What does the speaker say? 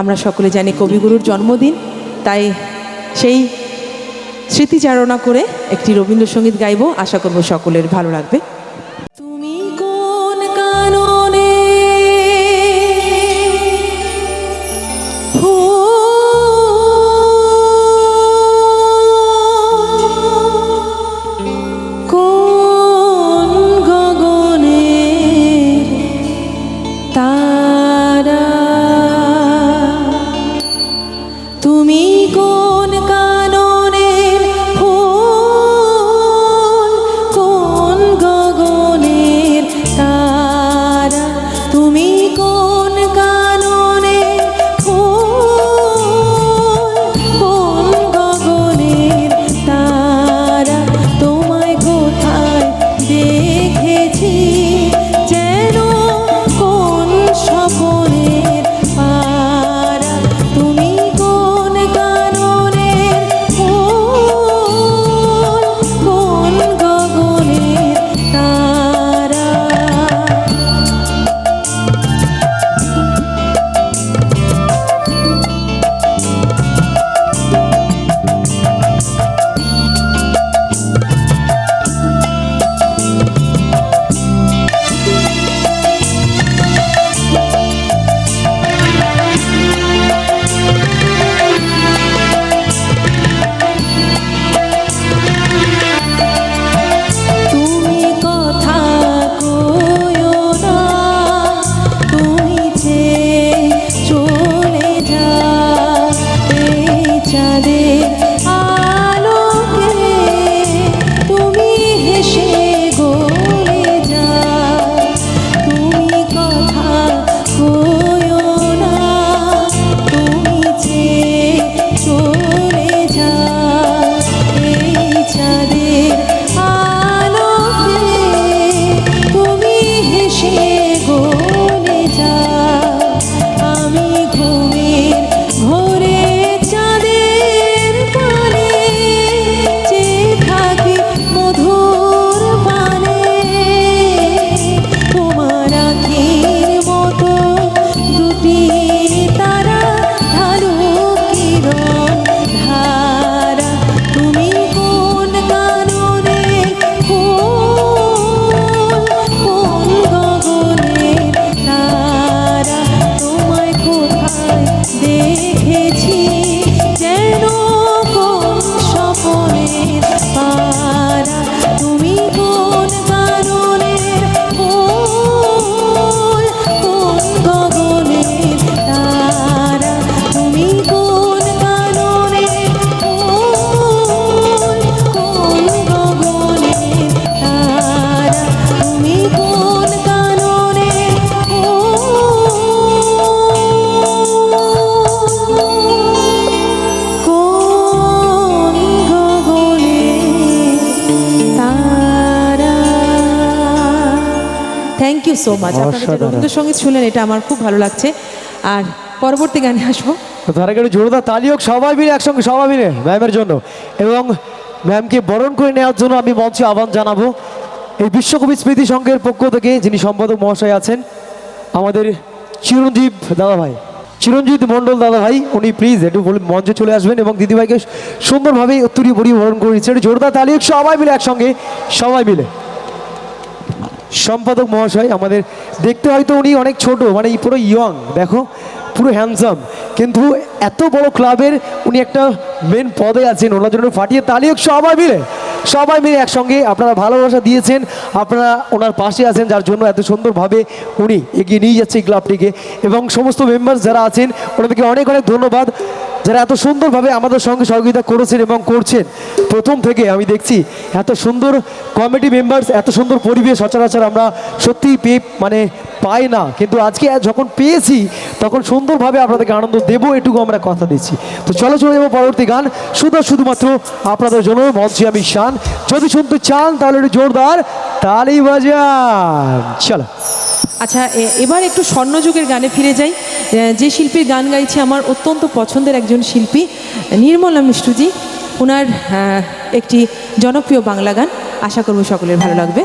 আমরা সকলে জানি কবিগুরুর জন্মদিন, তাই সেই স্মৃতিচারণা করে একটি রবীন্দ্রসঙ্গীত গাইব। আশা করব সকলের ভালো লাগবে। তুমি কোন কাননে কোন গগনে তারা, তুমি কোন কাননের ফুল, কোন গগনের তারা, তুমি কোন কাননের ফুল, কোন গগনের তারা, তোমায় কোথায় দেখেছি যেন কোন স্বপনের পারা, তুমি কোন কাননের ফুল, কোন গগনের তারা। তুমি কথা কইও না, তুমি যে চলে যাও এই চাঁদের আলোকে, তুমি হেসে গলে যাও, তুমি কথা কইও না, তুমি যে চলে যাও এই চাঁদের আলোকে, তুমি হেসে গলে যাও, আমি ঘুমের ঘোরে চাঁদের পানে চেয়ে থাকি মধুর পানে, তোমার আঁখির মতো দুটি তারা ঢালু কিরণ ধারা, তুমি কোন কাননের ফুল, কোন গগনের তারা, তোমায় কোথায় দেখেছি যেন কোন স্বপনের পারা, তুমি কোন কাননের ফুল, কোন গগনের তারা, তুমি কোন কাননের ফুল, কোন গগনের তারা, তুমি কোন কাননের ফুল, কোন গগনের তারা। Thank you so much. আপনারা যে রবীন্দ্রসঙ্গীত শুনলেন এটা আমার খুব ভালো লাগছে। আর পরবর্তী গানে আসবো। তার আগে জোরদার তালি হোক সবাই মিলে একসঙ্গে, সবাই মিলে ম্যামের জন্য, এবং ম্যামকে বরণ করে নেওয়ার জন্য আমি মঞ্চে আহ্বান জানাবো এই বিশ্বকবি স্মৃতি সংঘের পক্ষ থেকে যিনি সম্পাদক মহাশয় আছেন, আমাদের চিরঞ্জীব দাদাভাই, চিরঞ্জিত মণ্ডল দাদাভাই, উনি প্লিজ একটু মঞ্চে চলে আসবেন এবং দিদিভাইকে সুন্দরভাবে উত্তরীয় পরিয়ে বরণ করে নিচ্ছে। একটু জোরদার তালি হোক সবাই মিলে একসঙ্গে, সবাই মিলে। সম্পাদক মহাশয় আমাদের, দেখতে হয়তো উনি অনেক ছোট, মানে পুরো ইয়ং, দেখো পুরো হ্যান্ডসাম, কিন্তু এত বড় ক্লাবের উনি একটা মেন পদে আছেন, ওনার জন্য ফাটিয়ে তালি হোক সবাই মিলে, সবাই মিলে একসঙ্গে। আপনারা ভালোবাসা দিয়েছেন, আপনারা ওনার পাশে আছেন, যার জন্য এত সুন্দরভাবে উনি এগিয়ে নিয়ে যাচ্ছে এই ক্লাবটিকে, এবং সমস্ত মেম্বার্স যারা আছেন ওনাদেরকে অনেক অনেক ধন্যবাদ, যারা এত সুন্দরভাবে আমাদের সঙ্গে সহযোগিতা করেছেন এবং করছেন প্রথম থেকে। আমি দেখছি এত সুন্দর কমিটি মেম্বার্স, এত সুন্দর পরিবেশ সচরাচর আমরা সত্যিই মানে পাই না, কিন্তু আজকে যখন পেয়েছি তখন সুন্দরভাবে আপনাদেরকে আনন্দ দেবো, এটুকু আমরা কথা দিচ্ছি। তো চলে যাবো পরবর্তী গান, শুধুমাত্র আপনাদের জন্য মঞ্চে আমি শান। যদি শুনতে চান তাহলে একটু জোরদার তালি বাজান। চলো। আচ্ছা, এবার একটু স্বর্ণযুগের গানে ফিরে যাই। যে শিল্পীর গান গাইছে আমার অত্যন্ত পছন্দের একজন শিল্পী নির্মলা মিষ্টুজি, ওনার একটি জনপ্রিয় বাংলা গান, আশা করব সকলের ভালো লাগবে।